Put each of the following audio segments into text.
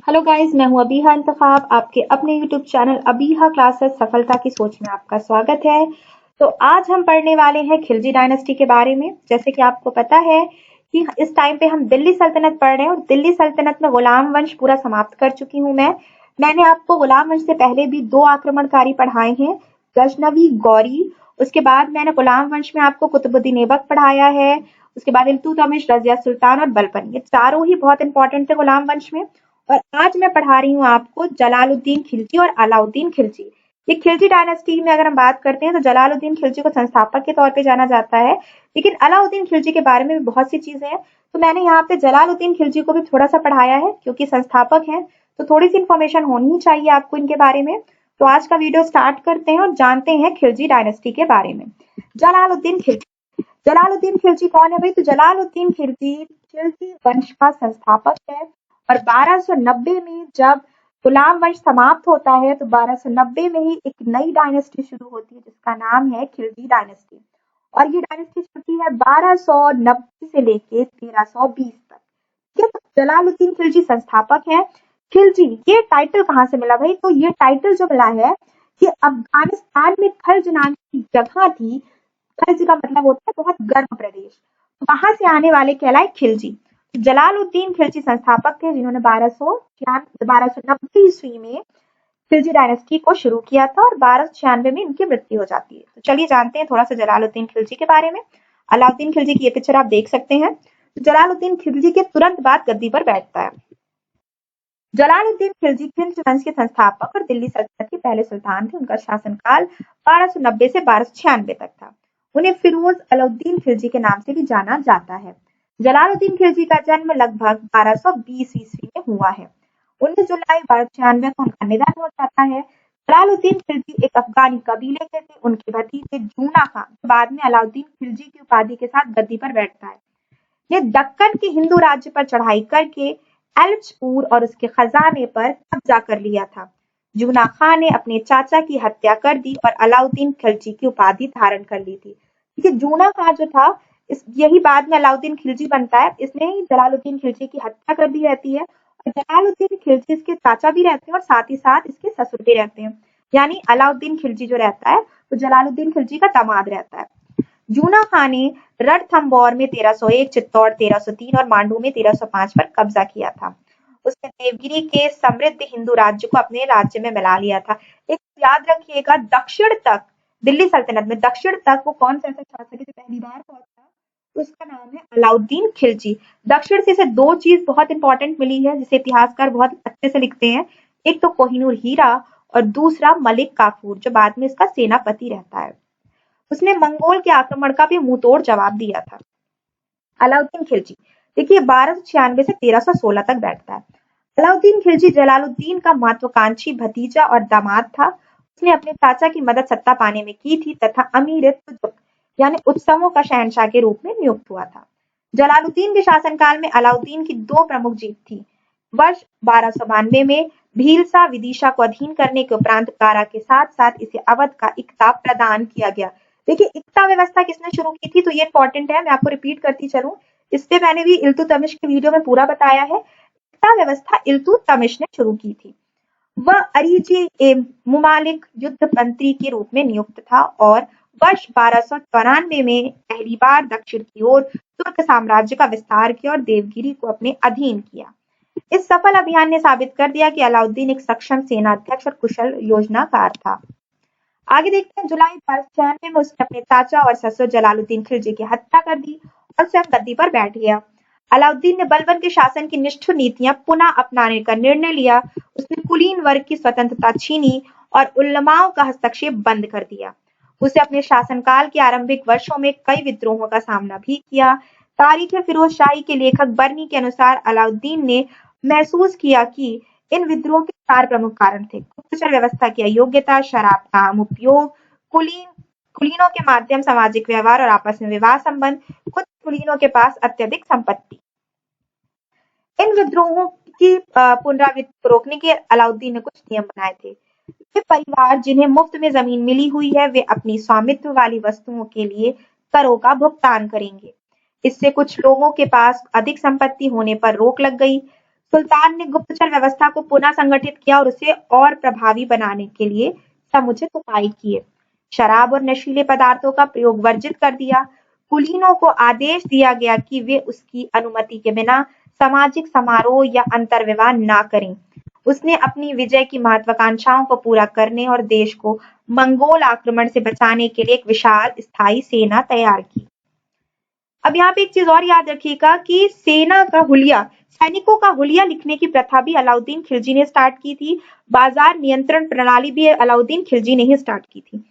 Hello guys, मैं हूं अबीहा इंतखाब। आपके अपने यूट्यूब चैनल अबीहा क्लासेस सफलता की सोच में आपका स्वागत है। तो आज हम पढ़ने वाले हैं खिलजी डायनेस्टी के बारे में। जैसे कि आपको पता है कि इस टाइम पे हम दिल्ली सल्तनत पढ़ रहे हैं और दिल्ली सल्तनत में गुलाम वंश पूरा समाप्त कर चुकी हूँ मैंने आपको गुलाम वंश से पहले भी दो आक्रमणकारी पढ़ाए हैं, गजनवी, गौरी। उसके बाद मैंने गुलाम वंश में आपको कुतुबुद्दीन ऐबक पढ़ाया है। उसके बाद इल्तुतमिश, रजिया सुल्तान और बलबन, ये चारों ही बहुत इंपॉर्टेंट थे गुलाम वंश में। और आज मैं पढ़ा रही हूँ आपको जलालुद्दीन खिलजी और अलाउद्दीन खिलजी। ये खिलजी डायनेस्टी में अगर हम बात करते हैं तो जलालुद्दीन खिलजी को संस्थापक के तौर पे जाना जाता है, लेकिन अलाउद्दीन खिलजी के बारे में भी बहुत सी चीजें हैं। तो मैंने यहाँ पे जलालुद्दीन खिलजी को भी थोड़ा सा पढ़ाया है क्योंकि संस्थापक हैं, तो थोड़ी सी इंफॉर्मेशन होनी ही चाहिए आपको इनके बारे में। तो आज का वीडियो स्टार्ट करते हैं और जानते हैं खिलजी डायनेस्टी के बारे में। जलालुद्दीन खिलजी, जलालुद्दीन खिलजी कौन है भाई? तो जलालुद्दीन खिलजी खिलजी वंश का संस्थापक है और 1290 में जब गुलाम वंश समाप्त होता है तो 1290 में ही एक नई डायनेस्टी शुरू होती है जिसका नाम है खिलजी डायनेस्टी। और ये डायनेस्टी चलती है 1290 से लेके 1320 तक। ये तो जलालुद्दीन खिलजी संस्थापक है। खिलजी ये टाइटल कहाँ से मिला भाई? तो ये टाइटल जो मिला है ये अफगानिस्तान में खल्ज नाम की जगह थी। खल्ज का मतलब होता है बहुत गर्म प्रदेश, वहां से आने वाले कहलाए खिलजी। जलालुद्दीन खिलजी संस्थापक थे जिन्होंने 1290 ईस्वी में खिलजी डायनेस्टी को शुरू किया था और 1296 में इनकी मृत्यु हो जाती है। तो चलिए जानते हैं थोड़ा सा जलालुद्दीन खिलजी के बारे में। अलाउद्दीन खिलजी की ये पिक्चर आप देख सकते हैं। तो जलालुद्दीन खिलजी के तुरंत बाद गद्दी पर बैठता है। जलालुद्दीन खिलजी खिलजी वंश के संस्थापक और दिल्ली सल्तनत के पहले सुल्तान थे। उनका शासनकाल 1290 से 1296 तक था। उन्हें फिरोज अलाउद्दीन खिलजी के नाम से भी जाना जाता है। जलालुद्दीन खिलजी का जन्म लगभग 1220 ईस्वी में हुआ है। 19 जुलाई 1296 को उनका निधन हो जाता है। जलालुद्दीन खिलजी एक अफगानी कबीले के थे। उनके भतीजे जूना खान बाद में अलाउद्दीन खिलजी की उपाधि के साथ गद्दी पर बैठता है। ये दक्कन के हिंदू राज्य पर चढ़ाई करके एल्चपुर और उसके खजाने पर कब्जा कर लिया था। जूना खान ने अपने चाचा की हत्या कर दी और अलाउद्दीन खिलजी की उपाधि धारण कर ली थी। क्योंकि जूना खान जो था यही बाद में अलाउद्दीन खिलजी बनता है। इसने ही जलालुद्दीन खिलजी की हत्या कर दी रहती है और जलालुद्दीन खिलजी इसके चाचा भी रहते हैं और साथ ही साथ इसके ससुर भी रहते हैं। यानी अलाउद्दीन खिलजी जो रहता है वो जलालुद्दीन खिलजी का दामाद रहता है। जूना खान ने रणथंभौर में 1301, चित्तौड़ 1303 और मांडू में 1305 पर कब्जा किया था। उसने देवगिरी के समृद्ध हिंदू राज्य को अपने राज्य में मिला लिया था। एक याद रखिएगा, दक्षिण तक दिल्ली सल्तनत में दक्षिण तक वो कौन सा ऐसा शासक है जो पहली बार पहुंचा? उसका नाम है अलाउद्दीन खिलजी। दक्षिण से इसे दो चीज बहुत इंपॉर्टेंट मिली है जिसे इतिहासकार बहुत अच्छे से लिखते हैं। एक तो कोहिनूर हीरा और दूसरा मलिक काफूर जो बाद में इसका सेनापति रहता है। उसने मंगोल के आक्रमण का भी मुंहतोड़ जवाब दिया था। अलाउद्दीन खिलजी देखिए 1296 से 1316 तक बैठता है। अलाउद्दीन खिलजी जलालुद्दीन का महत्वाकांक्षी भतीजा और दामाद था। उसने अपने चाचा की मदद सत्ता पाने में की थी तथा अमीर यानी उत्सवों का शहंशाह के रूप में नियुक्त हुआ था। जलालुद्दीन के शासनकाल में अलाउद्दीन की दो प्रमुख जीत थी। वर्ष 1292 में भीलसा विदिशा को अधीन करने के उपरांत कारा के साथ साथ इसे अवध का इक्ता प्रदान किया गया। देखिए इक्ता व्यवस्था किसने शुरू की थी? तो ये इंपॉर्टेंट है, मैं आपको रिपीट करती चलूं। इससे मैंने भी इल्तुतमिश के वीडियो में पूरा बताया है। इक्ता व्यवस्था इल्तुतमिश ने शुरू की थी। वह अरीजी ए मुमालिक युद्ध मंत्री के रूप में नियुक्त था और वर्ष 1294 में पहली बार दक्षिण की ओर तुर्क साम्राज्य का विस्तार किया और देवगिरी को अपने अधीन किया। इस सफल अभियान ने साबित कर दिया कि अलाउद्दीन एक सक्षम सेनाध्यक्ष और कुशल योजनाकार था। आगे देखते हैं, जुलाई 1296 में उसने अपने चाचा और ससुर जलालुद्दीन खिलजी की हत्या कर दी और स्वयं गद्दी पर बैठ गया। अलाउद्दीन ने बलबन के शासन की निष्ठुर नीतियां पुनः अपनाने का निर्णय लिया। उसने कुलीन वर्ग की स्वतंत्रता छीनी और उलमाओं का हस्तक्षेप बंद कर दिया। उसे अपने शासनकाल के आरंभिक वर्षों में कई विद्रोहों का सामना भी किया। तारीख फिरोज शाही के लेखक बर्नी के अनुसार अलाउद्दीन ने महसूस किया कि इन विद्रोह के चार प्रमुख कारण थे: गुप्तचर व्यवस्था की अयोग्यता, शराब का आम उपयोग, कुलीनों के माध्यम सामाजिक व्यवहार और आपस में विवाह संबंध, कुछ कुलीनों के पास अत्यधिक संपत्ति। इन विद्रोहों की पुनरावृत्ति को रोकने के अलाउद्दीन ने कुछ नियम बनाए थे। वे परिवार जिन्हें मुफ्त में जमीन मिली हुई है वे अपनी स्वामित्व वाली वस्तुओं के लिए करों का भुगतान करेंगे। इससे कुछ लोगों के पास अधिक संपत्ति होने पर रोक लग गई। सुल्तान ने गुप्तचर व्यवस्था को पुनः संगठित किया और उसे और प्रभावी बनाने के लिए समुचित उपाय किए। शराब और नशीले पदार्थों का प्रयोग वर्जित कर दिया। कुलीनों को आदेश दिया गया कि वे उसकी अनुमति के बिना सामाजिक समारोह या अंतर्विवाह न करें। उसने अपनी विजय की महत्वाकांक्षाओं को पूरा करने और देश को मंगोल आक्रमण से बचाने के लिए एक विशाल स्थायी सेना तैयार की। अब यहाँ पे एक चीज और याद रखिएगा कि सैनिकों का हुलिया लिखने की प्रथा भी अलाउद्दीन खिलजी ने स्टार्ट की थी। बाजार नियंत्रण प्रणाली भी अलाउद्दीन खिलजी ने ही स्टार्ट की थी।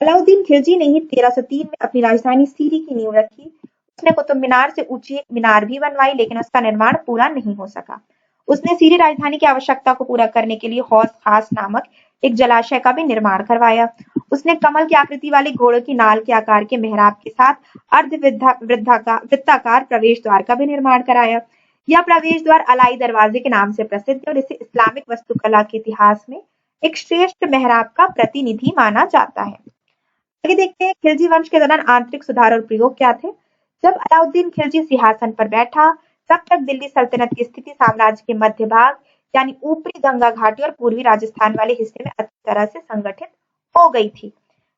अलाउद्दीन खिलजी ने ही 1303 में अपनी राजधानी सीरी की नींव रखी। उसने कुतुब मीनार से ऊंची एक मीनार भी बनवाई, लेकिन उसका निर्माण पूरा नहीं हो सका। उसने सीरी राजधानी की आवश्यकता को पूरा करने के लिए हौस खास नामक एक जलाशय का भी निर्माण करवाया। उसने कमल की आकृति वाले घोड़े की नाल के आकार के मेहराब के साथ वृत्ताकार प्रवेश द्वार का भी निर्माण कराया। यह प्रवेश द्वार अलाई दरवाजे के नाम से प्रसिद्ध है और इसे इस्लामिक वास्तुकला के इतिहास में एक श्रेष्ठ मेहराब का प्रतिनिधि माना जाता है। आगे देखते हैं खिलजी वंश के दौरान आंतरिक सुधार और प्रयोग क्या थे। जब अलाउद्दीन खिलजी सिंहासन पर बैठा, तब तक दिल्ली सल्तनत की स्थिति साम्राज्य के मध्य भाग यानी ऊपरी गंगा घाटी और पूर्वी राजस्थान वाले हिस्से में अच्छी तरह से संगठित हो गई थी।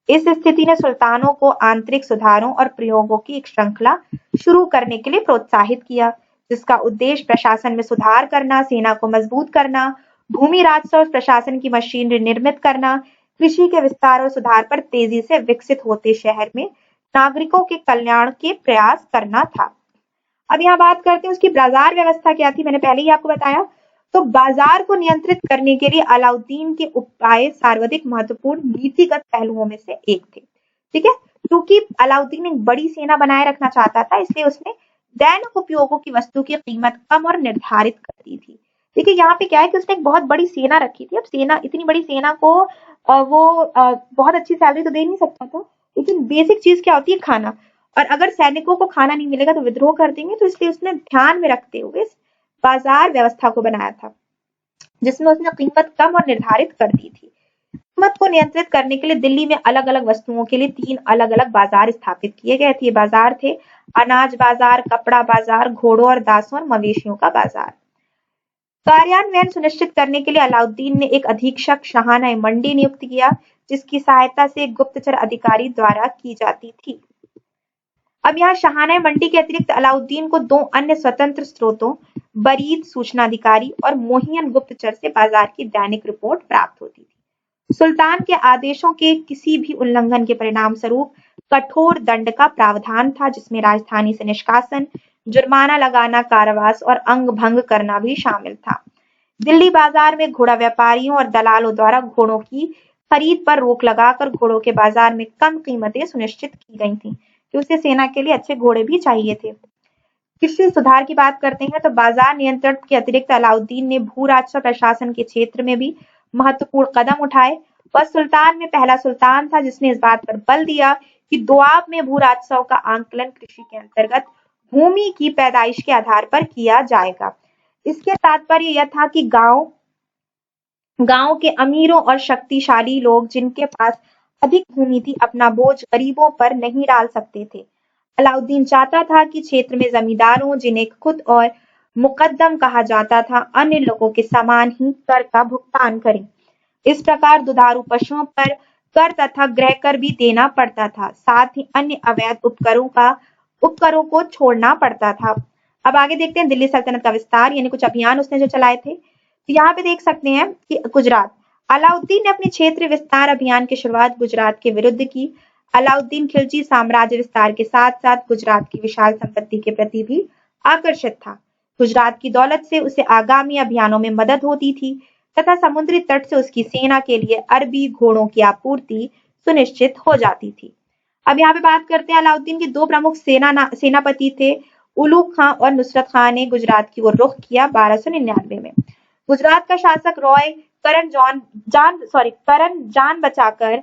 इस स्थिति ने सुल्तानों को आंतरिक सुधारों और प्रयोगों की एक श्रृंखला शुरू करने के लिए प्रोत्साहित किया, जिसका उद्देश्य प्रशासन में सुधार करना, सेना को मजबूत करना, भूमि राजस्व और प्रशासन की मशीनरी निर्मित करना, कृषि के विस्तार और सुधार पर तेजी से विकसित होते शहर में नागरिकों के कल्याण के प्रयास करना था। अब यहाँ बात करते हैं उसकी बाजार व्यवस्था क्या थी। मैंने पहले ही आपको बताया। तो बाजार को नियंत्रित करने के लिए अलाउद्दीन के उपाय सर्वाधिक महत्वपूर्ण नीतिगत पहलुओं में से एक थे। ठीक है, क्योंकि अलाउद्दीन एक बड़ी सेना बनाए रखना चाहता था, इसलिए उसने दैनिक उपयोगों की वस्तु की कीमत कम और निर्धारित कर दी थी। देखिए यहाँ पे क्या है कि उसने एक बहुत बड़ी सेना रखी थी। अब सेना, इतनी बड़ी सेना को वो बहुत अच्छी सैलरी तो दे नहीं सकता था, लेकिन बेसिक चीज क्या होती है, खाना। और अगर सैनिकों को खाना नहीं मिलेगा तो विद्रोह कर देंगे, तो इसलिए उसने ध्यान में रखते हुए बाजार व्यवस्था को बनाया था, जिसमें उसने कीमत कम और निर्धारित कर दी थी। कीमत को नियंत्रित करने के लिए दिल्ली में अलग अलग वस्तुओं के लिए 3 अलग अलग बाजार स्थापित किए गए थे। बाजार थे अनाज बाजार, कपड़ा बाजार, घोड़ों और दासों और मवेशियों का बाजार। कार्यान्वयन सुनिश्चित करने के लिए अलाउद्दीन ने एक अधीक्षक शाहनाए मंडी नियुक्त किया, जिसकी सहायता से गुप्तचर अधिकारी द्वारा की जाती थी। अब यहाँ शाहनाए मंडी के अतिरिक्त अलाउद्दीन को 2 अन्य स्वतंत्र स्रोतों, बरीद सूचनाधिकारी और मोहियन गुप्तचर से बाजार की दैनिक रिपोर्ट प्राप्त होती थी। सुल्तान के आदेशों के किसी भी उल्लंघन के परिणाम स्वरूप कठोर दंड का प्रावधान था, जिसमें राजधानी से निष्कासन, जुर्माना लगाना, कारावास और अंग भंग करना भी शामिल था। दिल्ली बाजार में घोड़ा व्यापारियों और दलालों द्वारा घोड़ों की खरीद पर रोक लगाकर घोड़ों के बाजार में कम कीमतें सुनिश्चित की गई थी, कि उसे सेना के लिए अच्छे घोड़े भी चाहिए थे। कृषि सुधार की बात करते हैं तो बाजार नियंत्रण के अतिरिक्त अलाउद्दीन ने भू राजस्व प्रशासन के क्षेत्र में भी महत्वपूर्ण कदम उठाए। वह सुल्तान में पहला सुल्तान था जिसने इस बात पर बल दिया कि दोआब में भू राजस्व का आंकलन कृषि के अंतर्गत भूमि की पैदाइश के आधार पर किया जाएगा। इसके तात्पर्य यह था कि गांव के अमीरों और शक्तिशाली लोग जिनके पास अधिक भूमि थी, अपना बोझ गरीबों पर नहीं डाल सकते थे। अलाउद्दीन चाहता था कि क्षेत्र में जमींदारों, जिन्हें खुद और मुकद्दम कहा जाता था, अन्य लोगों के समान ही कर का भुगतान करें। इस प्रकार दुधारू पशुओं पर कर तथा गृह कर भी देना पड़ता था, साथ ही अन्य अवैध उपकरों को छोड़ना पड़ता था। अब आगे देखते हैं दिल्ली सल्तनत का विस्तार, यानी कुछ अभियान उसने जो चलाए थे। तो यहाँ पे देख सकते हैं कि गुजरात, अलाउद्दीन ने अपने क्षेत्र विस्तार अभियान की शुरुआत गुजरात के विरुद्ध की। अलाउद्दीन खिलजी साम्राज्य विस्तार के साथ साथ गुजरात की विशाल संपत्ति के प्रति भी आकर्षित था। गुजरात की दौलत से उसे आगामी अभियानों में मदद होती थी तथा समुद्री तट से उसकी सेना के लिए अरबी घोड़ों की आपूर्ति सुनिश्चित हो जाती थी। अब यहाँ पे बात करते हैं अलाउद्दीन के 2 प्रमुख सेनापति थे, उलूग खां और नुसरत खां ने गुजरात की ओर रुख किया 1299 में। गुजरात का शासक रॉय करण जान बचाकर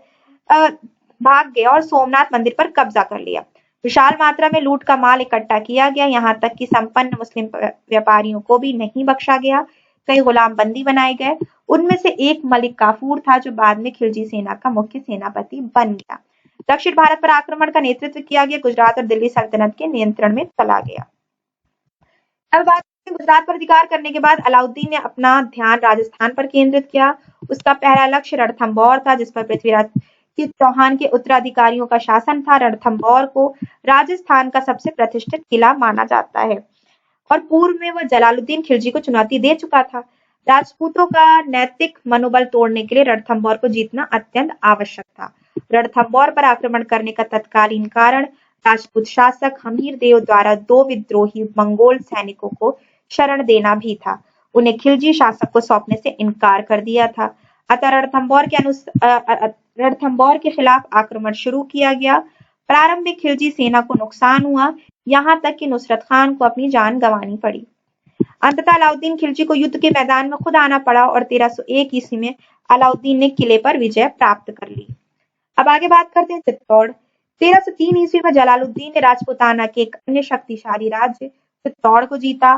भाग गया और सोमनाथ मंदिर पर कब्जा कर लिया। विशाल मात्रा में लूट का माल इकट्ठा किया गया, यहाँ तक कि संपन्न मुस्लिम व्यापारियों को भी नहीं बख्शा गया। कई गुलाम बंदी बनाए गए। उनमें से एक मलिक काफूर था, जो बाद में खिलजी सेना का मुख्य सेनापति बन गया। दक्षिण भारत पर आक्रमण का नेतृत्व किया गया, गुजरात और दिल्ली सल्तनत के नियंत्रण में चला गया। अब बात गुजरात पर अधिकार करने के बाद अलाउद्दीन ने अपना ध्यान राजस्थान पर केंद्रित किया। उसका पहला लक्ष्य रणथंभौर था, जिस पर पृथ्वीराज के चौहान के उत्तराधिकारियों का शासन था। रणथंभौर को राजस्थान का सबसे प्रतिष्ठित किला माना जाता है और पूर्व में वह जलालुद्दीन खिलजी को चुनौती दे चुका था। राजपूतों का नैतिक मनोबल तोड़ने के लिए रणथंभौर को जीतना अत्यंत आवश्यक था। रणथंभौर पर आक्रमण करने का तत्कालीन कारण राजपूत शासक हमीर देव द्वारा 2 विद्रोही मंगोल सैनिकों को शरण देना भी था। उन्हें खिलजी शासक को सौंपने से इनकार कर दिया था। अतः रणथंभौर के खिलाफ आक्रमण शुरू किया गया। प्रारंभ में खिलजी सेना को नुकसान हुआ, यहाँ तक कि नुसरत खान को अपनी जान गंवानी पड़ी। अंततः अलाउद्दीन खिलजी को युद्ध के मैदान में खुद आना पड़ा और 1301 ईस्वी में अलाउद्दीन ने किले पर विजय प्राप्त कर ली। अब आगे बात करते हैं चित्तौड़। 1303 ईस्वी में जलालुद्दीन ने राजपूताना के एक अन्य शक्तिशाली राज्य चित्तौड़ को जीता।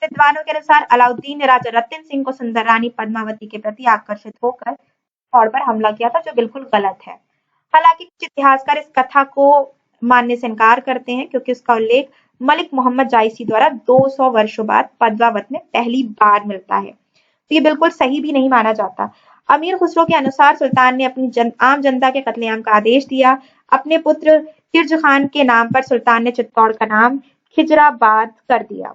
विद्वानों के अनुसार अलाउद्दीन ने राजा रतन सिंह को सुंदर रानी पद्मावती के प्रति आकर्षित होकर चित्तौड़ पर हमला किया था, जो बिल्कुल गलत है। हालांकि कुछ इतिहासकार इस कथा को मानने से इनकार करते हैं, क्योंकि उसका उल्लेख मलिक मोहम्मद जायसी द्वारा 200 वर्षों बाद पद्मावत में पहली बार मिलता है, तो ये बिल्कुल सही भी नहीं माना जाता। अमीर खुसरो के अनुसार सुल्तान ने अपनी आम जनता के कत्लेआम का आदेश दिया। अपने पुत्र किरज खान के नाम पर सुल्तान ने चित्तौड़ का नाम खिजराबाद कर दिया।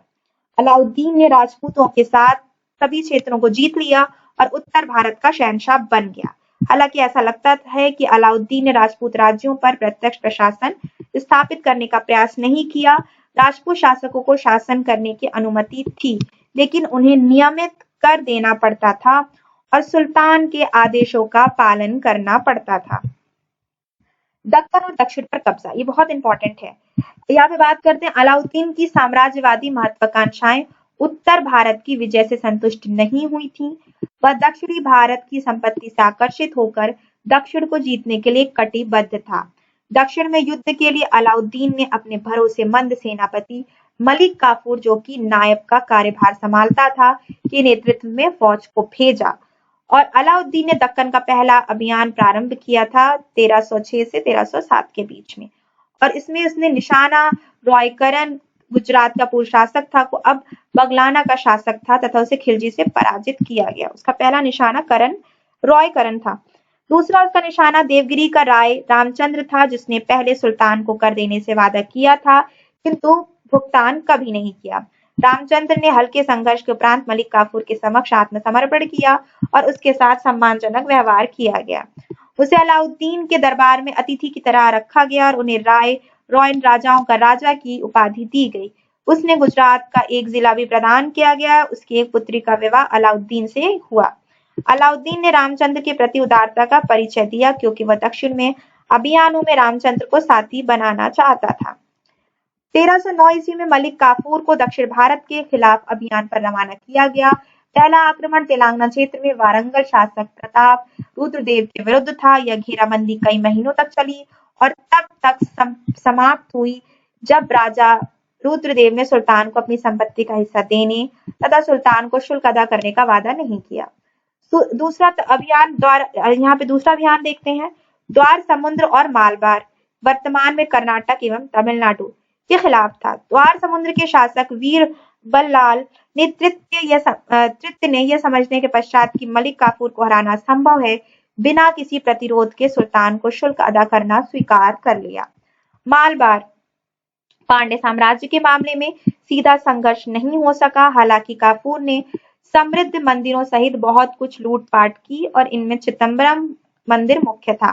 अलाउद्दीन ने राजपूतों के साथ सभी क्षेत्रों को जीत लिया और उत्तर भारत का शहंशाह बन गया। हालांकि ऐसा लगता है कि अलाउद्दीन ने राजपूत राज्यों पर प्रत्यक्ष प्रशासन स्थापित करने का प्रयास नहीं किया। राजपूत शासकों को शासन करने की अनुमति थी, लेकिन उन्हें नियमित कर देना पड़ता था और सुल्तान के आदेशों का पालन करना पड़ता था। दक्कन और दक्षिण पर कब्जा, ये बहुत इंपॉर्टेंट है। यहाँ पे बात करते हैं अलाउद्दीन की साम्राज्यवादी महत्वाकांक्षाएं उत्तर भारत की विजय से संतुष्ट नहीं हुई थी। वह दक्षिणी भारत की संपत्ति से आकर्षित होकर दक्षिण को जीतने के लिए कटिबद्ध था। दक्षिण में युद्ध के लिए अलाउद्दीन ने अपने भरोसेमंद सेनापति मलिक काफूर, जो कि नायब का कार्यभार संभालता था, के नेतृत्व में फौज को भेजा और अलाउद्दीन ने दक्कन का पहला अभियान प्रारंभ किया था 1306 से 1307 के बीच में, और इसमें उसने निशाना रॉयकरन, गुजरात का पूर्व शासक था, को अब बगलाना का शासक था तथा उसे खिलजी से पराजित किया गया। उसका पहला निशाना रॉयकरन था। दूसरा उसका निशाना देवगिरी का राय रामचंद्र था, जिसने पहले सुल्तान को कर देने से वादा किया था, किंतु भुगतान कभी नहीं किया। रामचंद्र ने हल्के संघर्ष के उपरांत मलिक काफूर के समक्ष आत्मसमर्पण किया और उसके साथ सम्मानजनक व्यवहार किया गया। उसे अलाउद्दीन के दरबार में अतिथि की तरह रखा गया और उन्हें रॉयन राजाओं का राजा की उपाधि दी गई। उसने गुजरात का एक जिला भी प्रदान किया गया। उसकी एक पुत्री का विवाह अलाउद्दीन से हुआ। अलाउद्दीन ने रामचंद्र के प्रति उदारता का परिचय दिया, क्योंकि वह दक्षिण में अभियानों में रामचंद्र को साथी बनाना चाहता था। 1309 ईस्वी में मलिक काफूर को दक्षिण भारत के खिलाफ अभियान पर रवाना किया गया। पहला आक्रमण तेलंगाना क्षेत्र में वारंगल शासक प्रताप रुद्रदेव के विरुद्ध था। यह घेराबंदी कई महीनों तक चली और तब तक समाप्त हुई जब राजा रुद्रदेव ने सुल्तान को अपनी संपत्ति का हिस्सा देने तथा सुल्तान को शुल्क अदा करने का वादा नहीं किया। दूसरा अभियान देखते हैं। द्वार समुद्र और मालबार वर्तमान में कर्नाटक एवं तमिलनाडु के खिलाफ था। द्वार समुद्र के शासक वीर बल्लाल तृतीय ने यह समझने के पश्चात कि मलिक काफूर को हराना संभव है, बिना किसी प्रतिरोध के सुल्तान को शुल्क अदा करना स्वीकार कर लिया। मालबार पांड्य साम्राज्य के मामले में सीधा संघर्ष नहीं हो सका। हालांकि काफूर ने समृद्ध मंदिरों सहित बहुत कुछ लूटपाट की और इनमें चिदंबरम मंदिर मुख्य था।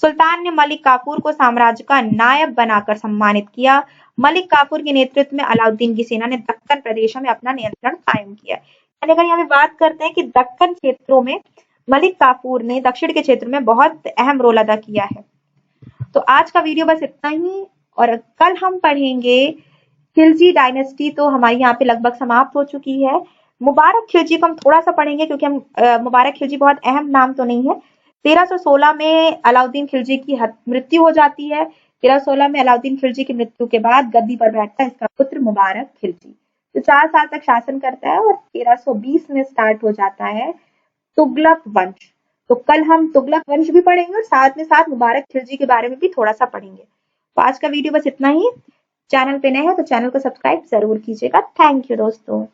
सुल्तान ने मलिक काफूर को साम्राज्य का नायब बनाकर सम्मानित किया। मलिक काफूर के नेतृत्व में अलाउद्दीन की सेना ने दक्कन प्रदेशों में अपना नियंत्रण कायम किया। अगर यहाँ पे बात करते हैं कि दक्कन क्षेत्रों में मलिक काफूर ने दक्षिण के क्षेत्र में बहुत अहम रोल अदा किया है। तो आज का वीडियो बस इतना ही, और कल हम पढ़ेंगे खिलजी डायनेस्टी। तो हमारी यहाँ पे लगभग समाप्त हो चुकी है। मुबारक खिलजी को हम थोड़ा सा पढ़ेंगे, क्योंकि हम मुबारक खिलजी बहुत अहम नाम तो नहीं है। 1316 में अलाउद्दीन खिलजी की मृत्यु हो जाती है। 1316 में अलाउद्दीन खिलजी की मृत्यु के बाद गद्दी पर बैठता है इसका पुत्र मुबारक खिलजी, जो 4 साल तक शासन करता है और 1320 में स्टार्ट हो जाता है तुगलक वंश। तो कल हम तुगलक वंश भी पढ़ेंगे और साथ में साथ मुबारक खिलजी के बारे में भी थोड़ा सा पढ़ेंगे। तो आज का वीडियो बस इतना ही। चैनल पे नए हैं तो चैनल को सब्सक्राइब जरूर कीजिएगा। थैंक यू दोस्तों।